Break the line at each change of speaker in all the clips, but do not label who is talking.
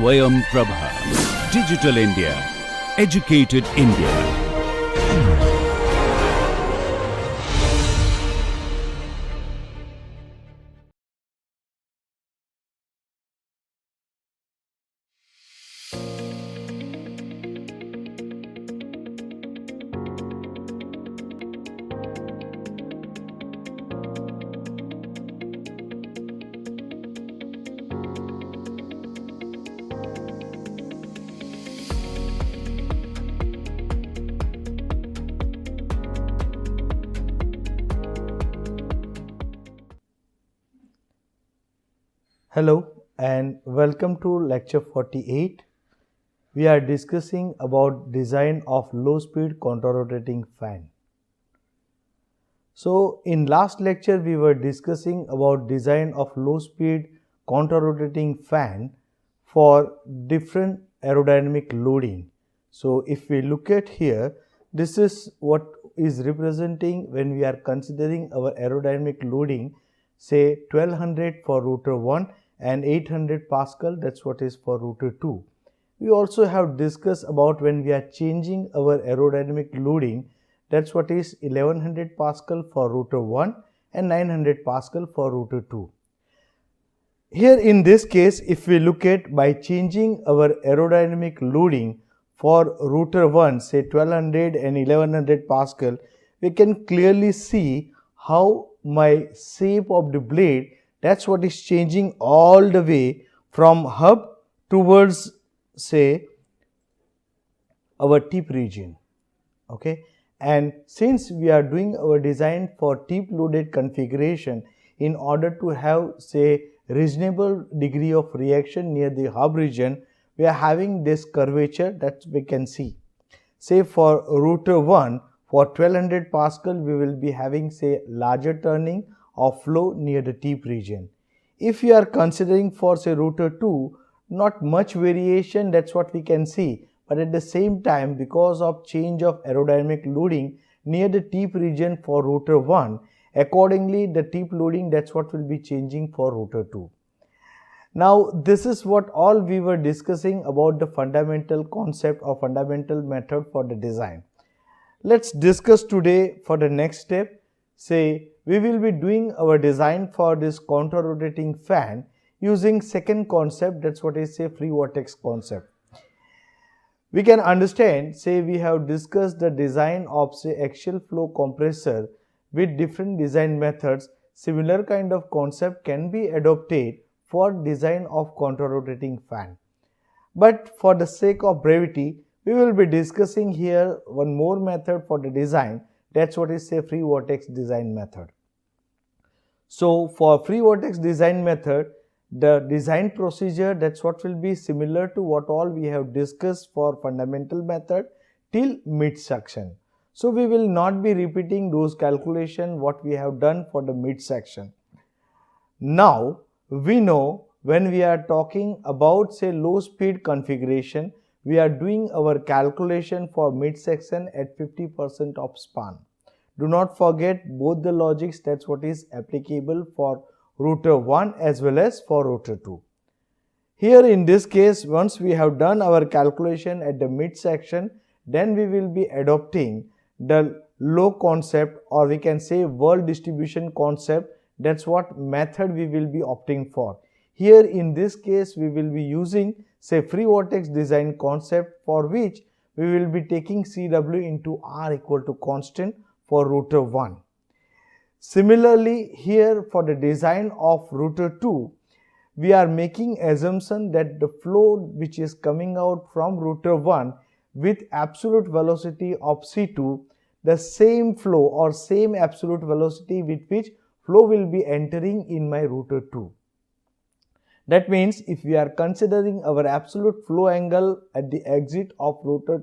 SwayamPrabha. Digital India. Educated India.
Hello and welcome to lecture 48. We are discussing about design of low speed contra-rotating fan. So in last lecture we were discussing about design of low speed contra-rotating fan for different aerodynamic loading. So if we look at here, this is what is representing when we are considering our aerodynamic loading, say 1200 for rotor 1 and 800 Pascal, that's what is for rotor 2. We also have discussed about when we are changing our aerodynamic loading, that's what is 1100 Pascal for rotor 1 and 900 Pascal for rotor 2. Here in this case, if we look at by changing our aerodynamic loading for rotor 1, say 1200 and 1100 Pascal, we can clearly see how my shape of the blade, that's what is changing all the way from hub towards say our tip region. Okay, and since we are doing our design for tip loaded configuration, in order to have say reasonable degree of reaction near the hub region, we are having this curvature that we can see. Say for rotor 1, for 1200 Pascal, we will be having say larger turning of flow near the tip region. If you are considering for say rotor 2, not much variation, that's what we can see, but at the same time because of change of aerodynamic loading near the tip region for rotor 1, accordingly the tip loading, that's what will be changing for rotor 2. Now this is what all we were discussing about the fundamental concept or fundamental method for the design. Let's discuss today for the next step. Say we will be doing our design for this contra-rotating fan using second concept, that's what is say free vortex concept. We can understand, say we have discussed the design of say axial flow compressor with different design methods. Similar kind of concept can be adopted for design of contra-rotating fan. But for the sake of brevity, we will be discussing here one more method for the design, that's what is say free vortex design method. So for free vortex design method, the design procedure, that's what will be similar to what all we have discussed for fundamental method till mid section. So we will not be repeating those calculations what we have done for the mid section. Now we know when we are talking about say low speed configuration, we are doing our calculation for mid section at 50% of span. Do not forget both the logics, that's what is applicable for rotor 1 as well as for rotor 2. Here in this case, once we have done our calculation at the mid section, then we will be adopting the low concept, or we can say world distribution concept, that's what method we will be opting for. Here in this case, we will be using say free vortex design concept, for which we will be taking CW into R equal to constant for rotor 1. Similarly, here for the design of rotor 2, we are making assumption that the flow which is coming out from rotor 1 with absolute velocity of C2, the same flow or same absolute velocity with which flow will be entering in my rotor 2. That means if we are considering our absolute flow angle at the exit of rotor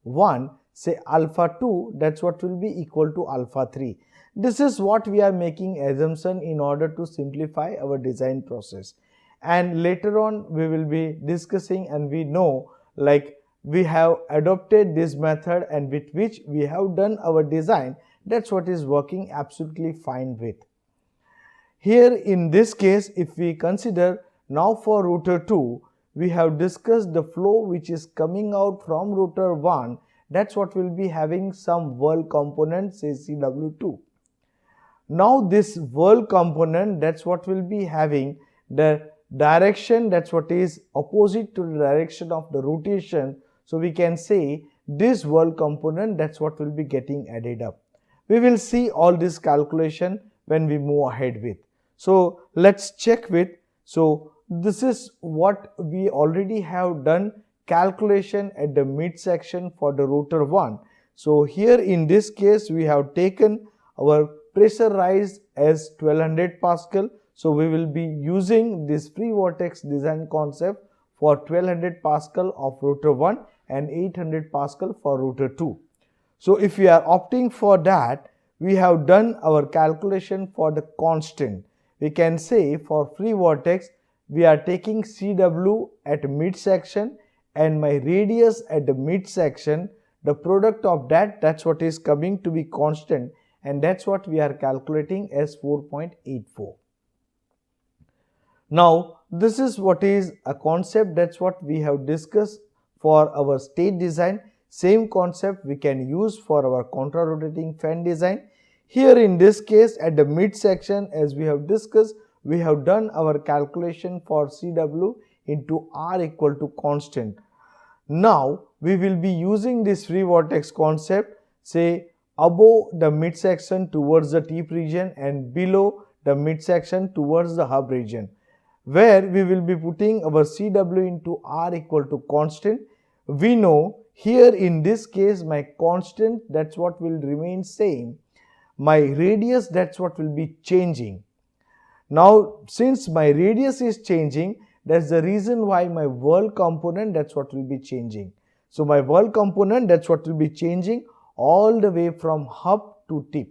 1, say alpha 2, that's what will be equal to alpha 3. This is what we are making assumption in order to simplify our design process. And later on we will be discussing, and we know like we have adopted this method and with which we have done our design, that's what is working absolutely fine with. Here in this case, if we consider now for rotor 2, we have discussed the flow which is coming out from rotor 1, that's what will be having some whirl component, say CW2. Now this whirl component, that's what will be having the direction, that's what is opposite to the direction of the rotation. So we can say this whirl component, that's what will be getting added up. We will see all this calculation when we move ahead with. So let's check with. So this is what we already have done calculation at the midsection for the rotor 1. So here in this case we have taken our pressure rise as 1200 Pascal. So we will be using this free vortex design concept for 1200 Pascal of rotor 1 and 800 Pascal for rotor 2. So if we are opting for that, we have done our calculation for the constant. We can say for free vortex, we are taking CW at midsection and my radius at the midsection. The product of that, that's what is coming to be constant, and that's what we are calculating as 4.84. Now this is what is a concept, that's what we have discussed for our state design. Same concept we can use for our contra rotating fan design. Here in this case at the midsection, as we have discussed, we have done our calculation for CW into R equal to constant. Now we will be using this free vortex concept, say above the midsection towards the tip region and below the midsection towards the hub region, where we will be putting our CW into R equal to constant. We know here in this case my constant, that's what will remain same. My radius, that's what will be changing. Now since my radius is changing, that's the reason why my whirl component, that's what will be changing. So my whirl component, that's what will be changing all the way from hub to tip.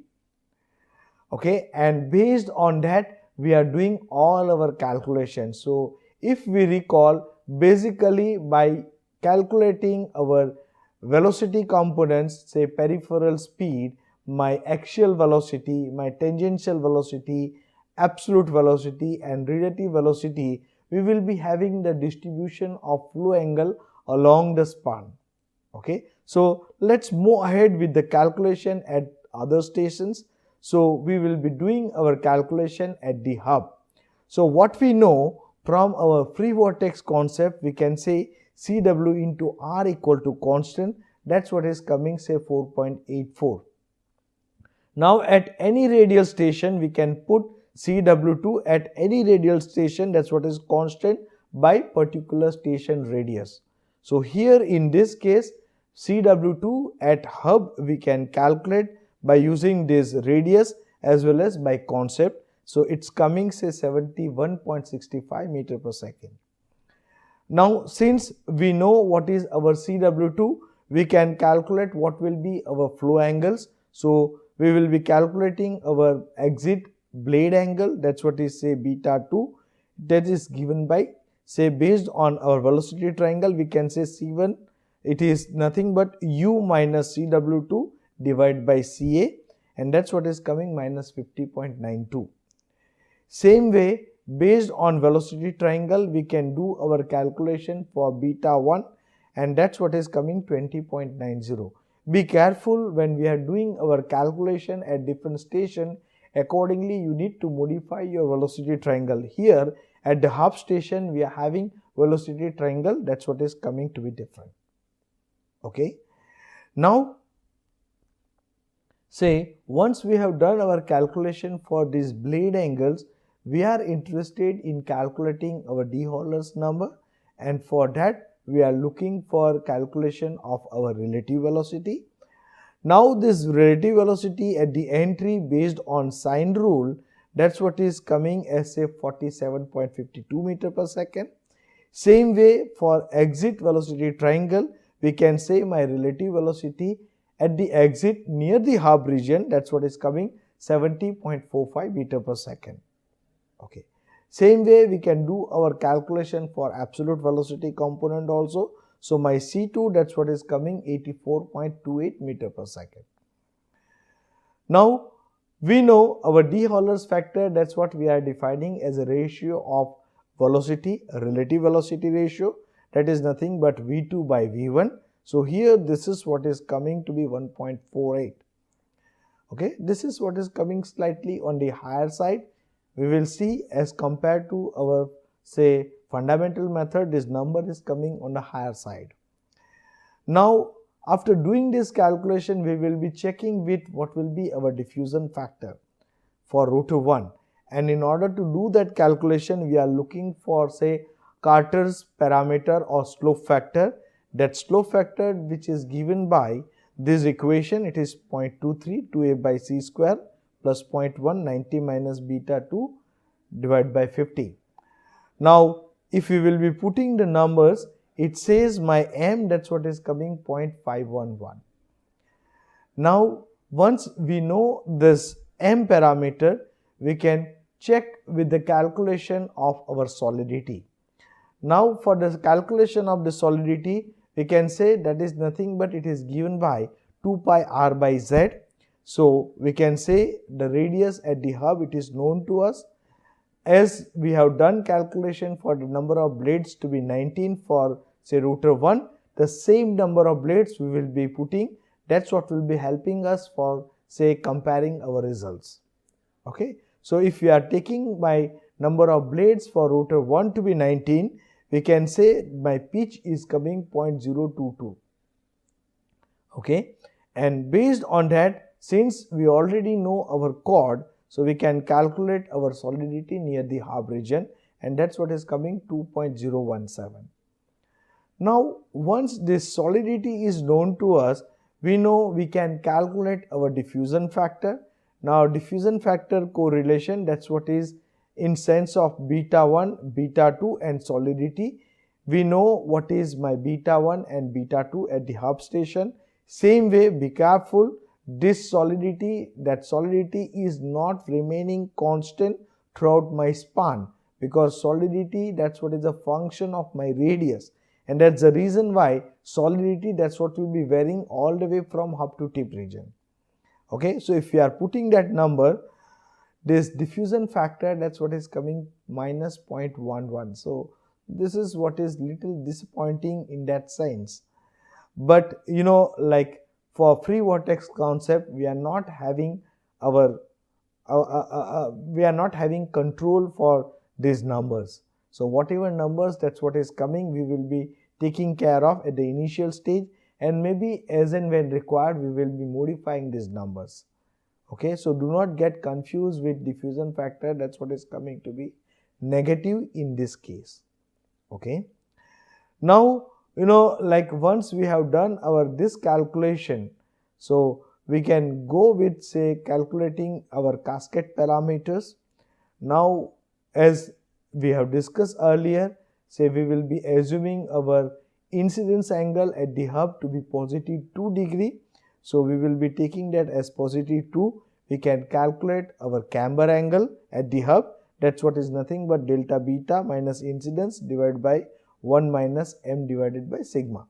Okay, and based on that we are doing all our calculations. So if we recall, basically by calculating our velocity components, say peripheral speed, my axial velocity, my tangential velocity, absolute velocity and relative velocity, we will be having the distribution of flow angle along the span. Okay, so let's move ahead with the calculation at other stations. So we will be doing our calculation at the hub. So what we know from our free vortex concept, we can say CW into R equal to constant, that's what is coming, say 4.84. Now at any radial station we can put CW2 at any radial station, that's what is constant by particular station radius. So here in this case CW2 at hub we can calculate by using this radius as well as by concept. So it's coming, say 71.65 meter per second. Now since we know what is our CW2, we can calculate what will be our flow angles. So we will be calculating our exit blade angle, that's what is say beta 2, that is given by, say based on our velocity triangle, we can say C1, it is nothing but U minus CW2 divided by CA, and that's what is coming minus 50.92. Same way, based on velocity triangle, we can do our calculation for beta 1, and that's what is coming 20.90. Be careful when we are doing our calculation at different station. Accordingly, you need to modify your velocity triangle. Here at the hub station, we are having velocity triangle, that's what is coming to be different. Okay. Now, say once we have done our calculation for these blade angles, we are interested in calculating our de-Haulers number, and for that we are looking for calculation of our relative velocity. Now this relative velocity at the entry based on sine rule, that's what is coming as say 47.52 meter per second. Same way for exit velocity triangle, we can say my relative velocity at the exit near the hub region, that's what is coming 70.45 meter per second. Okay. Same way we can do our calculation for absolute velocity component also. So my C2, that's what is coming 84.28 meter per second. Now we know our de-Haulers factor, that's what we are defining as a ratio of velocity, a relative velocity ratio. that is nothing but V2 by V1. So here this is what is coming to be 1.48. Okay, this is what is coming slightly on the higher side. We will see as compared to our say fundamental method, this number is coming on the higher side. Now after doing this calculation, we will be checking with what will be our diffusion factor for rotor 1, and in order to do that calculation we are looking for say Carter's parameter or slope factor. That slope factor which is given by this equation, it is 0.23 2a by c square plus 0.1 90 minus beta 2 divided by 50. Now if we will be putting the numbers, it says my m, that's what is coming 0.511. Now once we know this m parameter, we can check with the calculation of our solidity. Now for the calculation of the solidity, we can say that is nothing but it is given by 2 pi r by z. So we can say the radius at the hub, it is known to us. As we have done calculation for the number of blades to be 19 for say rotor 1, the same number of blades we will be putting. That's what will be helping us for say comparing our results. Okay, so if we are taking my number of blades for rotor 1 to be 19, we can say my pitch is coming 0.022. Okay, and based on that, since we already know our chord, so we can calculate our solidity near the hub region, and that's what is coming 2.017. Now once this solidity is known to us, we know we can calculate our diffusion factor. Now diffusion factor correlation, that's what is in sense of beta 1, beta 2 and solidity. We know what is my beta 1 and beta 2 at the hub station. Same way, be careful, this solidity, that solidity is not remaining constant throughout my span, because solidity, that's what is a function of my radius, and that's the reason why solidity, that's what will be varying all the way from hub to tip region. Okay, so if we are putting that number, this diffusion factor, that's what is coming minus 0.11. So this is what is little disappointing in that sense. But you know, like for free vortex concept, we are not having our we are not having control for these numbers. So whatever numbers, that's what is coming, we will be taking care of at the initial stage, and maybe as and when required we will be modifying these numbers. Okay, so do not get confused with diffusion factor, that's what is coming to be negative in this case. Okay, now you know, like once we have done our this calculation, so we can go with say calculating our cascade parameters. Now as we have discussed earlier, say we will be assuming our incidence angle at the hub to be positive 2 degree. So we will be taking that as positive 2. We can calculate our camber angle at the hub, that's what is nothing but delta beta minus incidence divided by 1 minus m divided by sigma.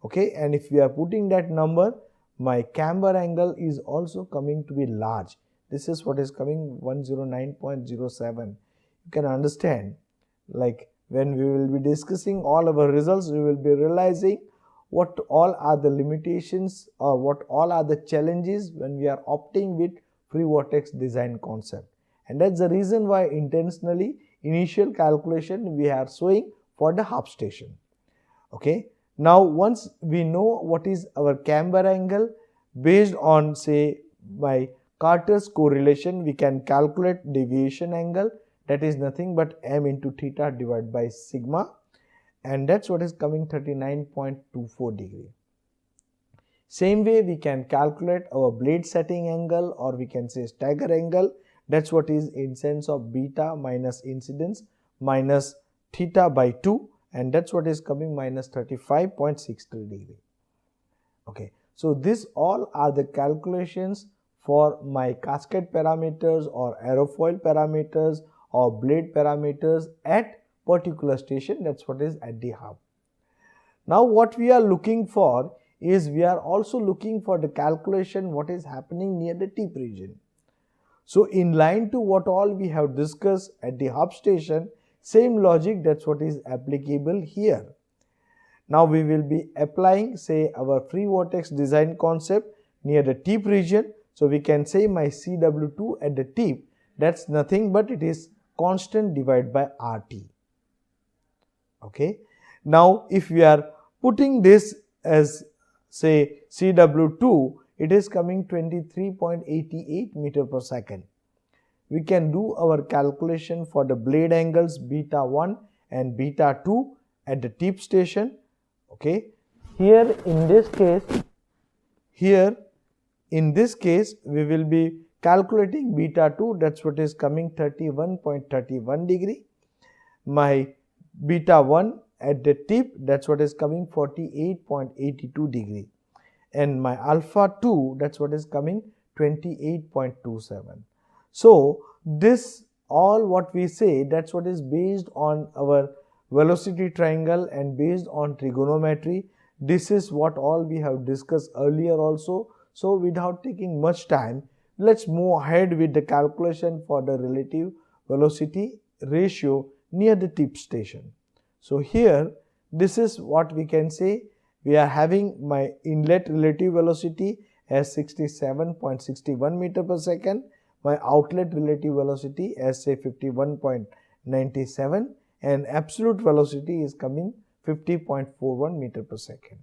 Okay, and if we are putting that number, my camber angle is also coming to be large. This is what is coming 109.07. You can understand, like when we will be discussing all our results, we will be realizing what all are the limitations or what all are the challenges when we are opting with free vortex design concept. And that's the reason why intentionally initial calculation we are showing for the hub station. Okay, now once we know what is our camber angle, based on say by Carter's correlation, we can calculate deviation angle, that is nothing but m into theta divided by sigma, and that's what is coming 39.24 degree. Same way we can calculate our blade setting angle, or we can say stagger angle, that's what is in sense of beta minus incidence minus theta by 2, and that's what is coming minus 35.63 degree. Okay, so this all are the calculations for my cascade parameters or aerofoil parameters or blade parameters at particular station, that's what is at the hub. Now what we are looking for is we are also looking for the calculation what is happening near the tip region. So in line to what all we have discussed at the hub station, same logic, that's what is applicable here. Now we will be applying say our free vortex design concept near the tip region. So we can say my CW2 at the tip, that's nothing but it is constant divided by RT. Okay. Now if we are putting this as say CW2, it is coming 23.88 meter per second. We can do our calculation for the blade angles beta 1 and beta 2 at the tip station. Okay. Here in this case we will be calculating beta 2, that's what is coming 31.31 degree. My beta 1 at the tip, that's what is coming 48.82 degree, and my alpha 2, that's what is coming 28.27. So this all what we say, that's what is based on our velocity triangle and based on trigonometry. This is what all we have discussed earlier also. So without taking much time, let's move ahead with the calculation for the relative velocity ratio near the tip station. So here this is what we can say. We are having my inlet relative velocity as 67.61 meter per second, my outlet relative velocity as say 51.97, and absolute velocity is coming 50.41 meter per second.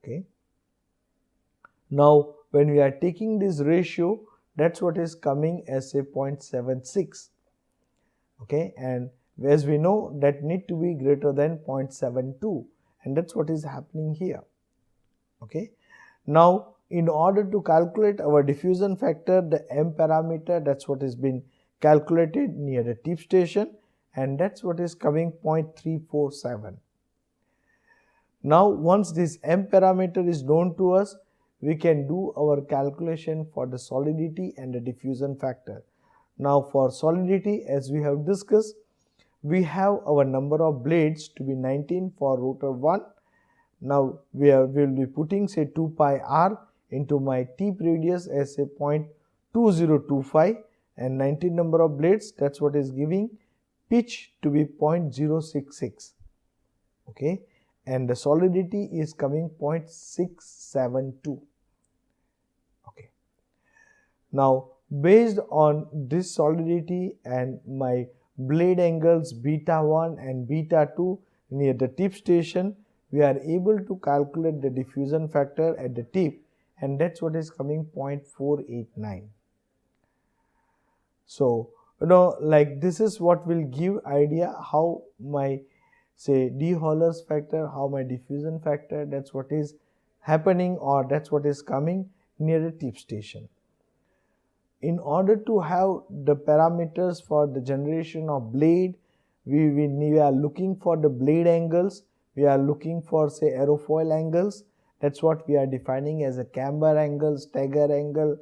Okay. Now when we are taking this ratio, that's what is coming as say 0.76. Okay, and as we know that need to be greater than 0.72, and that's what is happening here. Okay. Now in order to calculate our diffusion factor, the M parameter, that's what has been calculated near the tip station, and that's what is coming 0.347. Now once this M parameter is known to us, we can do our calculation for the solidity and the diffusion factor. Now for solidity, as we have discussed, we have our number of blades to be 19 for rotor 1. Now we will be putting say 2 pi r into my tip radius as say 0.2025, and 19 number of blades, that's what is giving pitch to be 0.066. Okay, and the solidity is coming 0.672. Okay. Now based on this solidity and my blade angles beta 1 and beta 2 near the tip station, we are able to calculate the diffusion factor at the tip, and that's what is coming 0.489. So like this is what will give idea how my say de Holler's factor, how my diffusion factor, that's what is happening, or that's what is coming near the tip station. In order to have the parameters for the generation of blade, we are looking for the blade angles, we are looking for say aerofoil angles, that's what we are defining as a camber angle, stagger angle,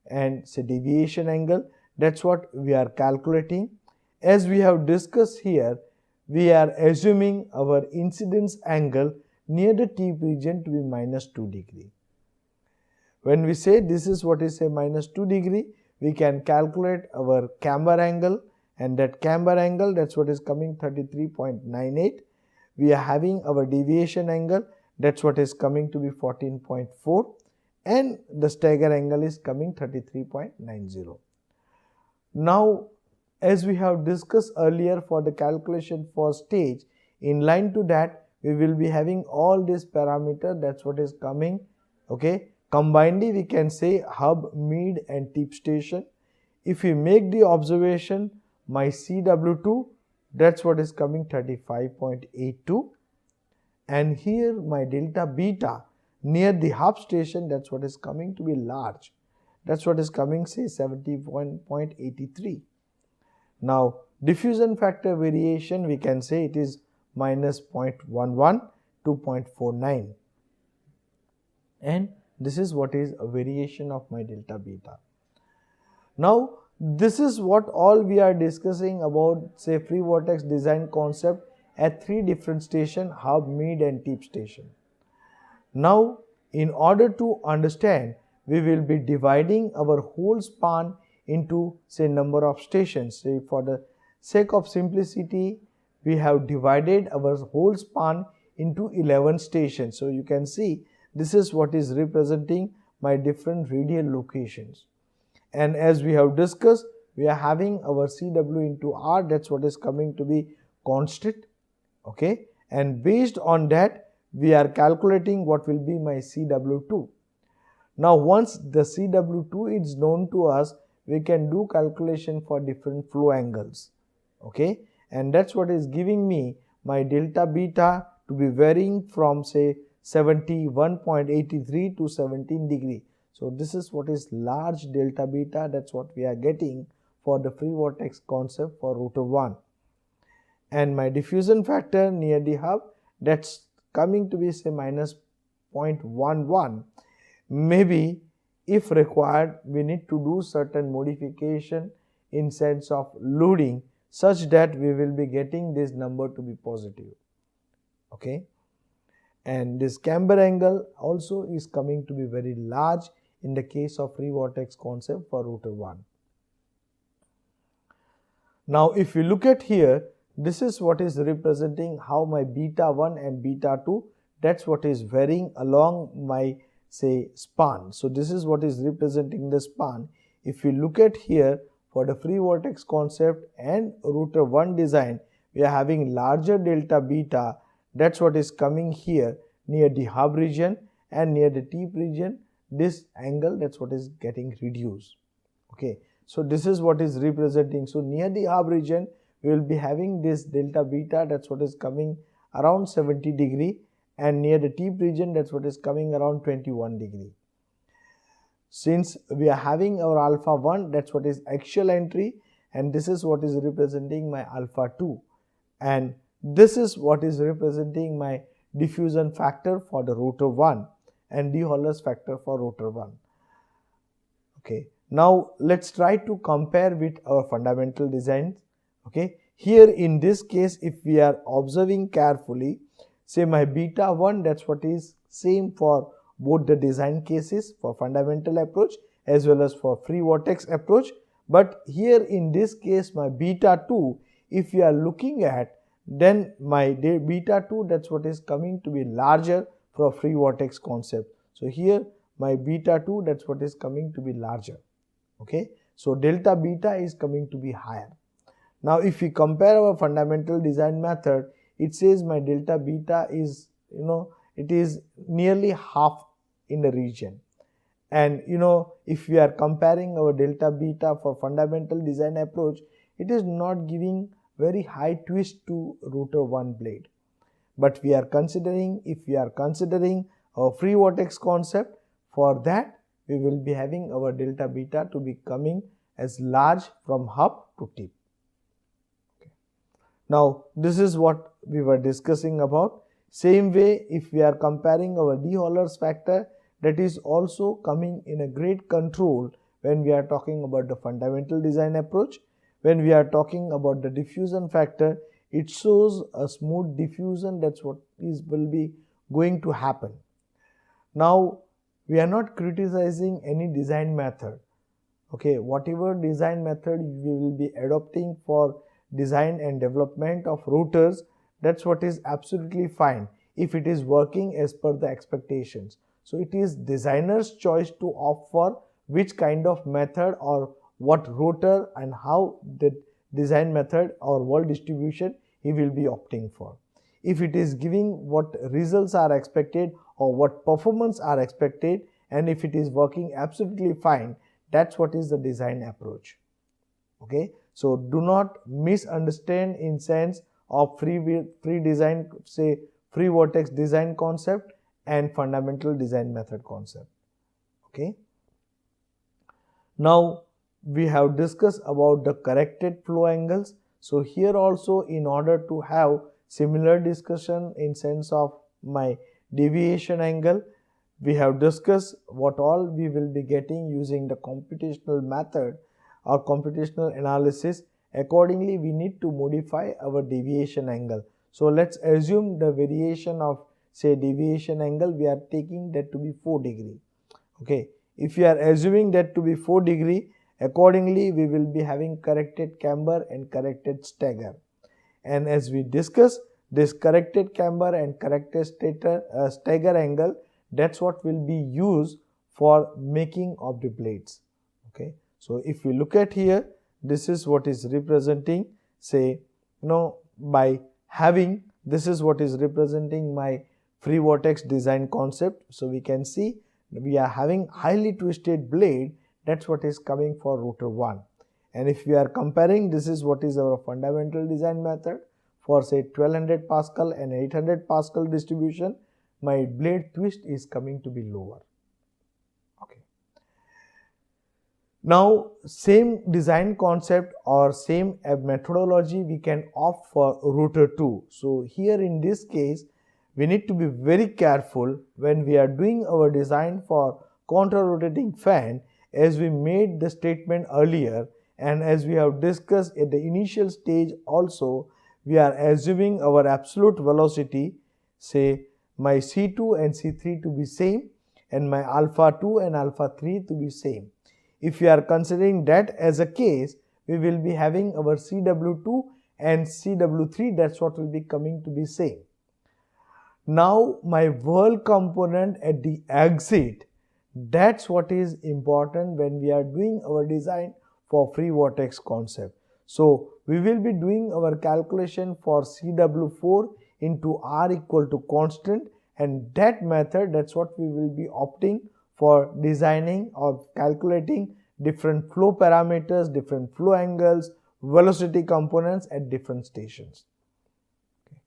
and say deviation angle, that's what we are calculating. As we have discussed here, we are assuming our incidence angle near the tip region to be -2 degree. When we say this is what is a -2 degree, we can calculate our camber angle, and that camber angle, that's what is coming 33.98. We are having our deviation angle, that's what is coming to be 14.4, and the stagger angle is coming 33.90. Now as we have discussed earlier, for the calculation for stage, in line to that we will be having all these parameters, that's what is coming. Okay, combinedly we can say hub, mid and tip station. If we make the observation, my CW2, that's what is coming 35.82, and here my delta beta near the hub station, that's what is coming to be large, that's what is coming say 71.83. Now diffusion factor variation, we can say it is -0.11 to 0.49, and this is what is a variation of my delta beta. Now this is what all we are discussing about say free vortex design concept at 3 different station, hub, mid and tip station. Now in order to understand, we will be dividing our whole span into say number of stations. Say for the sake of simplicity, we have divided our whole span into 11 stations. So you can see this is what is representing my different radial locations. And as we have discussed, we are having our CW into R, that's what is coming to be constant. Okay, and based on that we are calculating what will be my CW2. Now once the CW2 is known to us, we can do calculation for different flow angles. Okay, and that's what is giving me my delta beta to be varying from say 71.83 to 17 degree. So this is what is large delta beta, that's what we are getting for the free vortex concept for rotor 1. And my diffusion factor near the hub, that's coming to be say minus 0.11. Maybe if required we need to do certain modification in sense of loading such that we will be getting this number to be positive. Okay, and this camber angle also is coming to be very large in the case of free vortex concept for rotor 1. Now if you look at here, this is what is representing how my beta 1 and beta 2, that's what is varying along my say span. So this is what is representing the span. If you look at here, for the free vortex concept and rotor 1 design, we are having larger delta beta, that's what is coming here near the hub region, and near the tip region this angle, that's what is getting reduced. Okay, so this is what is representing. So near the hub region we will be having this delta beta, that's what is coming around 70 degree, and near the tip region that's what is coming around 21 degree. Since we are having our alpha 1, that's what is axial entry, and this is what is representing my alpha 2, and this is what is representing my diffusion factor for the rotor 1 and de-Holler's factor for rotor 1. Okay, now let's try to compare with our fundamental designs. Okay, here in this case if we are observing carefully, say my beta 1, that's what is same for both the design cases for fundamental approach as well as for free vortex approach, but here in this case my beta 2, if we are looking at, then my beta 2, that's what is coming to be larger for free vortex concept. So here my beta 2, that's what is coming to be larger. Okay, so delta beta is coming to be higher. Now if we compare our fundamental design method, it says my delta beta is, it is nearly half in the region, and if we are comparing our delta beta for fundamental design approach, it is not giving very high twist to rotor 1 blade. But we are considering, if we are considering our free vortex concept, for that we will be having our delta beta to be coming as large from hub to tip. Okay. Now this is what we were discussing about. Same way, if we are comparing our de-Holler's factor, that is also coming in a great control when we are talking about the fundamental design approach. When we are talking about the diffusion factor, it shows a smooth diffusion, that's what will be going to happen. Now we are not criticizing any design method. Okay, whatever design method we will be adopting for design and development of rotors, that's what is absolutely fine if it is working as per the expectations. So it is designer's choice to opt for which kind of method or what rotor and how the design method or wall distribution he will be opting for. If it is giving what results are expected or what performance are expected, and if it is working absolutely fine, that's what is the design approach. Okay, so do not misunderstand in sense of free design, say free vortex design concept and fundamental design method concept. Okay, now we have discussed about the corrected flow angles. So here also, in order to have similar discussion in sense of my deviation angle, we have discussed what all we will be getting using the computational method or computational analysis. Accordingly, we need to modify our deviation angle. So let's assume the variation of say deviation angle, we are taking that to be 4 degree. Okay, if we are assuming that to be 4 degree, accordingly we will be having corrected camber and corrected stagger. And as we discussed, this corrected camber and corrected stagger angle, that's what will be used for making of the blades. Okay, so if we look at here, this is what is representing, say, by having, this is what is representing my free vortex design concept. So we can see we are having highly twisted blade, that's what is coming for rotor 1. And if we are comparing, this is what is our fundamental design method for say 1200 Pascal and 800 Pascal distribution, my blade twist is coming to be lower. Okay. Now same design concept or same methodology we can opt for rotor 2. So here in this case, we need to be very careful when we are doing our design for contra-rotating fan, as we made the statement earlier and as we have discussed at the initial stage also, we are assuming our absolute velocity, say my C2 and C3 to be same and my alpha 2 and alpha 3 to be same. If we are considering that as a case, we will be having our CW2 and CW3, that's what will be coming to be same. Now my whirl component at the exit, that's what is important when we are doing our design for free vortex concept. So we will be doing our calculation for CW4 into R equal to constant, and that method, that's what we will be opting for designing or calculating different flow parameters, different flow angles, velocity components at different stations. Okay.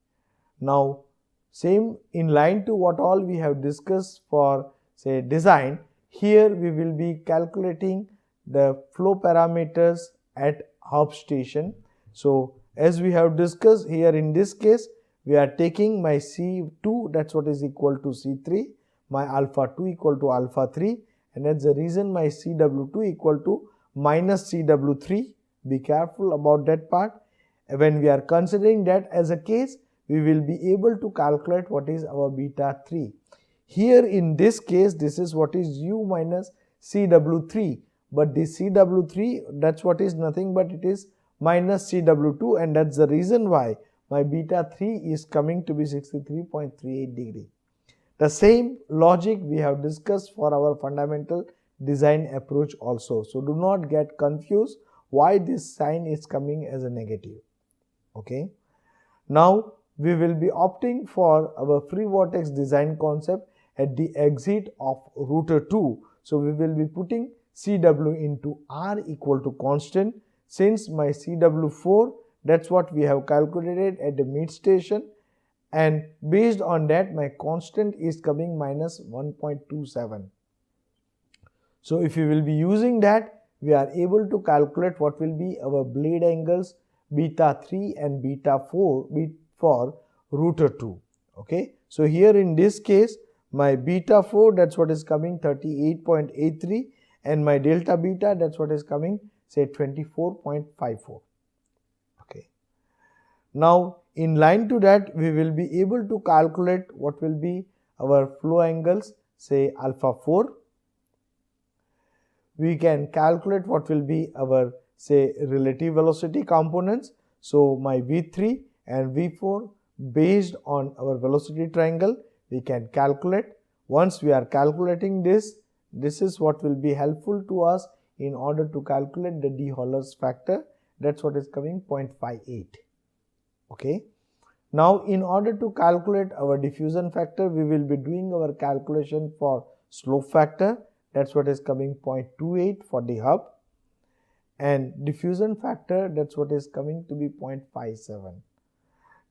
Now same in line to what all we have discussed for say design, here we will be calculating the flow parameters at hub station. So as we have discussed here in this case, we are taking my C2, that's what is equal to C3, my alpha 2 equal to alpha 3, and that's the reason my CW2 equal to minus CW3. Be careful about that part. When we are considering that as a case, we will be able to calculate what is our beta 3. Here in this case, this is what is U minus CW3, but the CW3, that's what is nothing but it is minus CW2, and that's the reason why my beta 3 is coming to be 63.38 degree. The same logic we have discussed for our fundamental design approach also. So do not get confused why this sign is coming as a negative. Okay. Now we will be opting for our free vortex design concept at the exit of rotor 2. So we will be putting CW into R equal to constant, since my CW4, that's what we have calculated at the mid station, and based on that my constant is coming minus 1.27. So if we will be using that, we are able to calculate what will be our blade angles beta 3 and beta 4 for rotor 2. Okay. So here in this case, my beta 4, that's what is coming 38.83, and my delta beta, that's what is coming say 24.54. Okay. Now in line to that, we will be able to calculate what will be our flow angles, say alpha 4. We can calculate what will be our say relative velocity components. So my V3 and V4 based on our velocity triangle, we can calculate. Once we are calculating this, this is what will be helpful to us in order to calculate the de-Holler's factor, that's what is coming 0.58. Okay. Now in order to calculate our diffusion factor, we will be doing our calculation for slope factor, that's what is coming 0.28 for the hub, and diffusion factor, that's what is coming to be 0.57.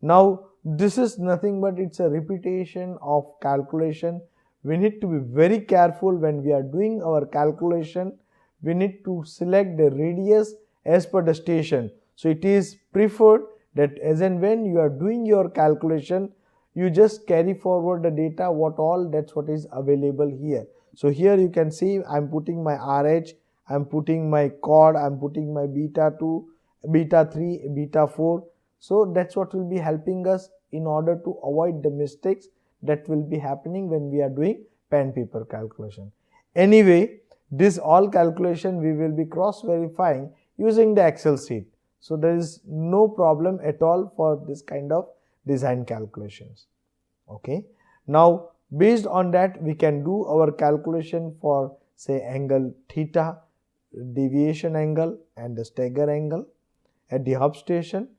Now this is nothing but it's a repetition of calculation. We need to be very careful when we are doing our calculation. We need to select the radius as per the station. So it is preferred that as and when you are doing your calculation, you just carry forward the data what all, that's what is available here. So here you can see I am putting my RH, I am putting my chord, I am putting my beta 2, beta 3, beta 4. So that's what will be helping us in order to avoid the mistakes that will be happening when we are doing pen paper calculation. Anyway, this all calculation we will be cross verifying using the Excel sheet. So there is no problem at all for this kind of design calculations. Okay. Now based on that we can do our calculation for say angle theta, deviation angle and the stagger angle at the hub station.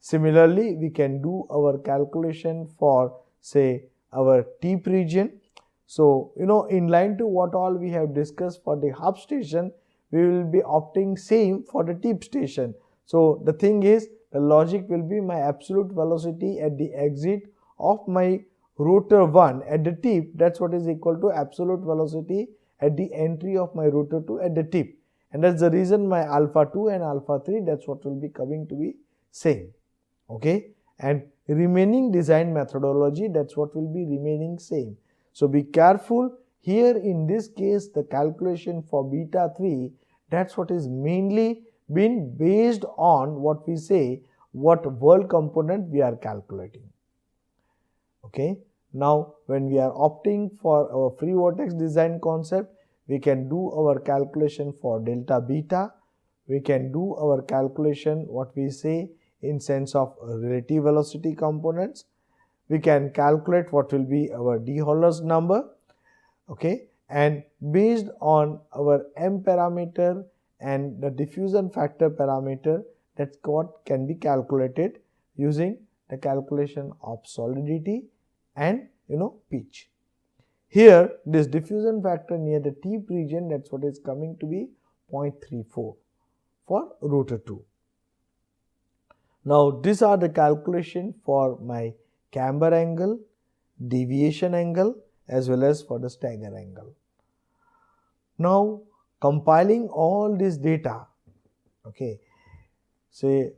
Similarly, we can do our calculation for say our tip region. So, in line to what all we have discussed for the hub station, we will be opting same for the tip station. So, the thing is, the logic will be my absolute velocity at the exit of my rotor 1 at the tip, that's what is equal to absolute velocity at the entry of my rotor 2 at the tip. And that's the reason my alpha 2 and alpha 3, that's what will be coming to be same. Okay, and remaining design methodology, that's what will be remaining same. So be careful here. In this case, the calculation for beta 3, that's what is mainly been based on what we say, what world component we are calculating. Okay, now when we are opting for our free vortex design concept, we can do our calculation for delta beta, we can do our calculation what we say in sense of relative velocity components, we can calculate what will be our de Holler's number. Okay, and based on our M parameter and the diffusion factor parameter, that's what can be calculated using the calculation of solidity and pitch. Here this diffusion factor near the tip region, that's what is coming to be 0.34 for rotor 2. Now these are the calculation for my camber angle, deviation angle as well as for the stagger angle. Now compiling all this data, okay, say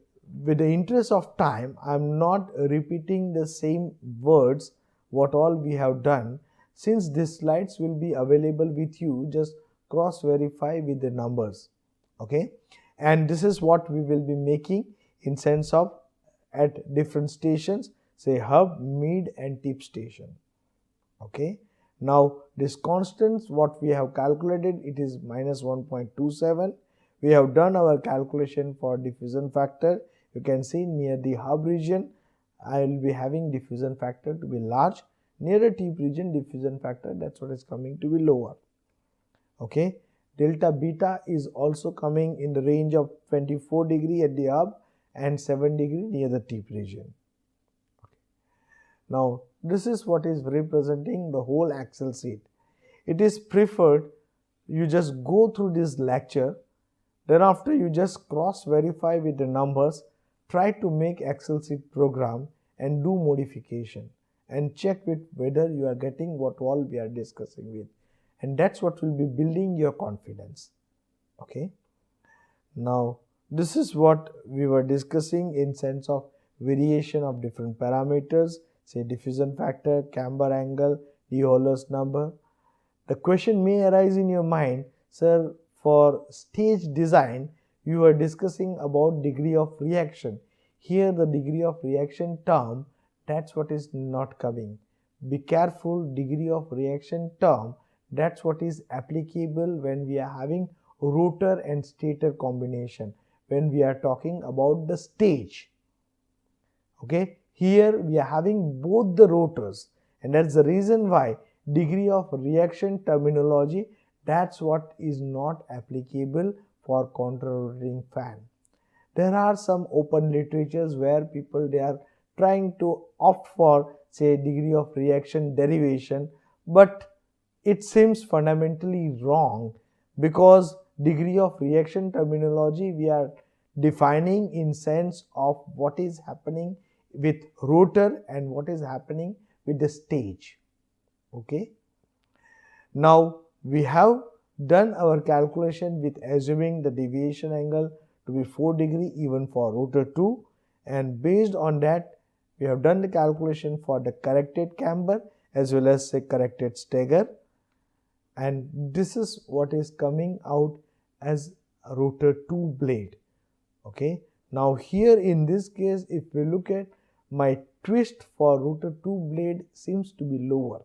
with the interest of time, I am not repeating the same words what all we have done. Since these slides will be available with you, just cross verify with the numbers. Okay, and this is what we will be making in sense of at different stations, say hub, mid and tip station. Okay, now this constants what we have calculated, it is minus 1.27. we have done our calculation for diffusion factor. You can see near the hub region I will be having diffusion factor to be large, near the tip region diffusion factor, that's what is coming to be lower. Okay, delta beta is also coming in the range of 24 degree at the hub and 7 degree near the tip region. Okay. Now this is what is representing the whole axle seat. It is preferred you just go through this lecture, then after you just cross verify with the numbers, try to make axle seat program and do modification and check with whether you are getting what all we are discussing with, and that's what will be building your confidence. Okay, now this is what we were discussing in sense of variation of different parameters, say diffusion factor, camber angle, de Holler's number. The question may arise in your mind, sir, for stage design you are discussing about degree of reaction. Here the degree of reaction term, that's what is not coming. Be careful, degree of reaction term, that's what is applicable when we are having rotor and stator combination, when we are talking about the stage. Okay, here we are having both the rotors, and that's the reason why degree of reaction terminology, that's what is not applicable for contra-rotating fan. There are some open literatures where people they are trying to opt for say degree of reaction derivation, but it seems fundamentally wrong, because degree of reaction terminology we are defining in sense of what is happening with rotor and what is happening with the stage. Okay, now we have done our calculation with assuming the deviation angle to be 4 degree even for rotor 2, and based on that we have done the calculation for the corrected camber as well as say corrected stagger, and this is what is coming out as a rotor 2 blade. Okay, now here in this case if we look at my twist for rotor 2 blade seems to be lower.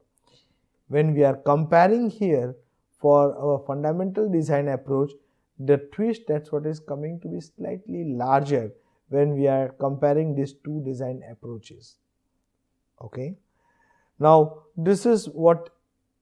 When we are comparing here for our fundamental design approach, the twist that's what is coming to be slightly larger when we are comparing these two design approaches. Okay. Now this is what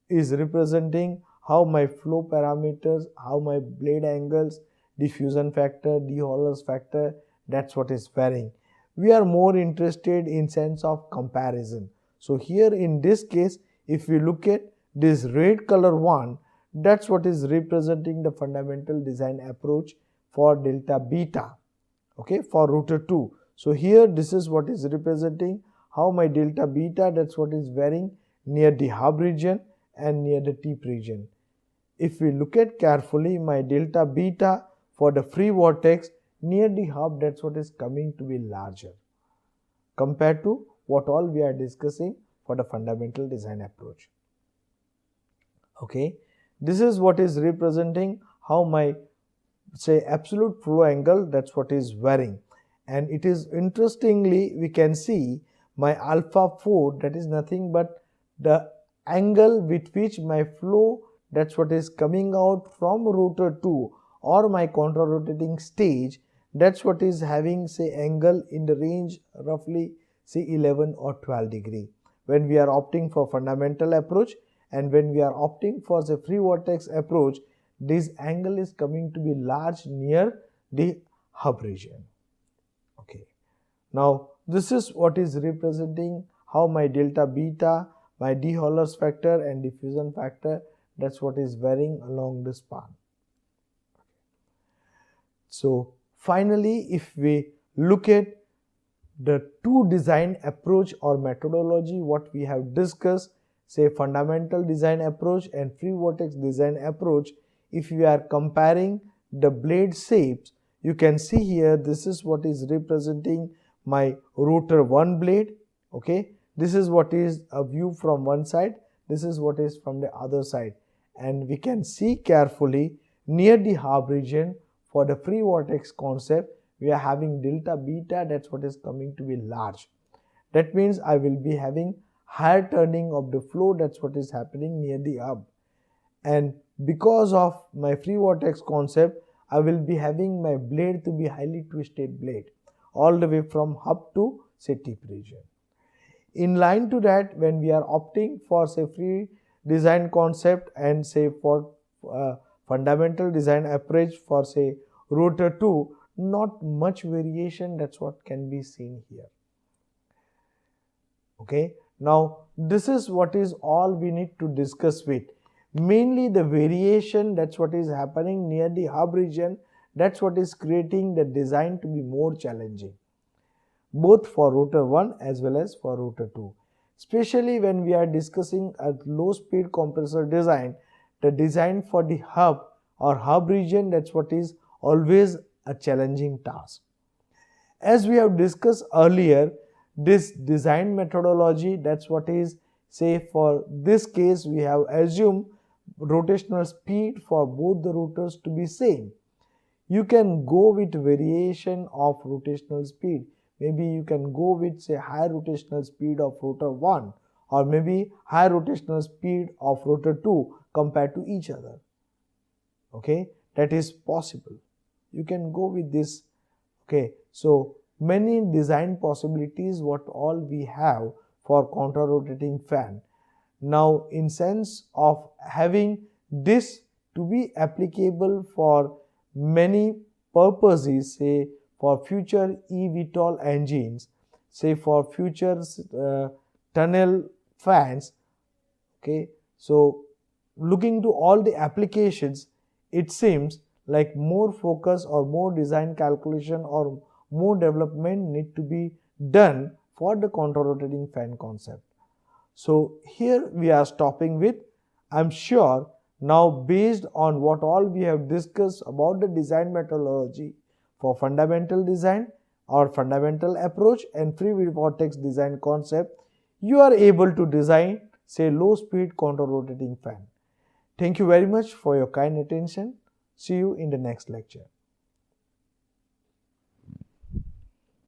is representing how my flow parameters, how my blade angles, diffusion factor, de-Holler's factor, that's what is varying. We are more interested in sense of comparison. So here in this case, if we look at this red color one, that's what is representing the fundamental design approach for delta beta, okay, for rotor 2. So here this is what is representing how my delta beta, that's what is varying near the hub region and near the tip region. If we look at carefully, my delta beta for the free vortex near the hub, that's what is coming to be larger compared to what all we are discussing for the fundamental design approach. Okay, this is what is representing how my say absolute flow angle, that's what is varying. And it is interestingly, we can see my alpha 4, that is nothing but the angle with which my flow, that's what is coming out from rotor 2 or my contra rotating stage, that's what is having say angle in the range roughly say 11 or 12 degree when we are opting for fundamental approach. And when we are opting for the free vortex approach, this angle is coming to be large near the hub region. Okay. Now this is what is representing how my delta beta, my de-Holler's factor and diffusion factor, that's what is varying along the span. So finally, if we look at the two design approach or methodology, what we have discussed, say fundamental design approach and free vortex design approach, if we are comparing the blade shapes, you can see here this is what is representing my rotor 1 blade. Okay, this is what is a view from one side, this is what is from the other side, and we can see carefully near the hub region for the free vortex concept we are having delta beta, that's what is coming to be large. That means I will be having higher turning of the flow, that's what is happening near the hub. And because of my free vortex concept, I will be having my blade to be highly twisted blade all the way from hub to say tip region. In line to that, when we are opting for say free design concept and say for fundamental design approach for say rotor 2, not much variation, that's what can be seen here. Okay, now this is what is all we need to discuss with. Mainly the variation, that's what is happening near the hub region, that's what is creating the design to be more challenging, both for rotor 1 as well as for rotor 2. Especially when we are discussing a low speed compressor design, the design for the hub or hub region, that's what is always a challenging task. As we have discussed earlier, this design methodology, that's what is say for this case we have assumed rotational speed for both the rotors to be same. You can go with variation of rotational speed. Maybe you can go with say high rotational speed of rotor 1 or maybe high rotational speed of rotor 2 compared to each other. Okay, that is possible. You can go with this. Okay, so many design possibilities what all we have for contra rotating fan. Now in sense of having this to be applicable for many purposes, say for future eVTOL engines, say for future tunnel fans. Okay, so looking to all the applications, it seems like more focus or more design calculation or more development need to be done for the contra rotating fan concept. So here we are stopping with, I'm sure now based on what all we have discussed about the design methodology for fundamental design or fundamental approach and free vortex design concept, you are able to design say low speed contra rotating fan. Thank you very much for your kind attention. See you in the next lecture.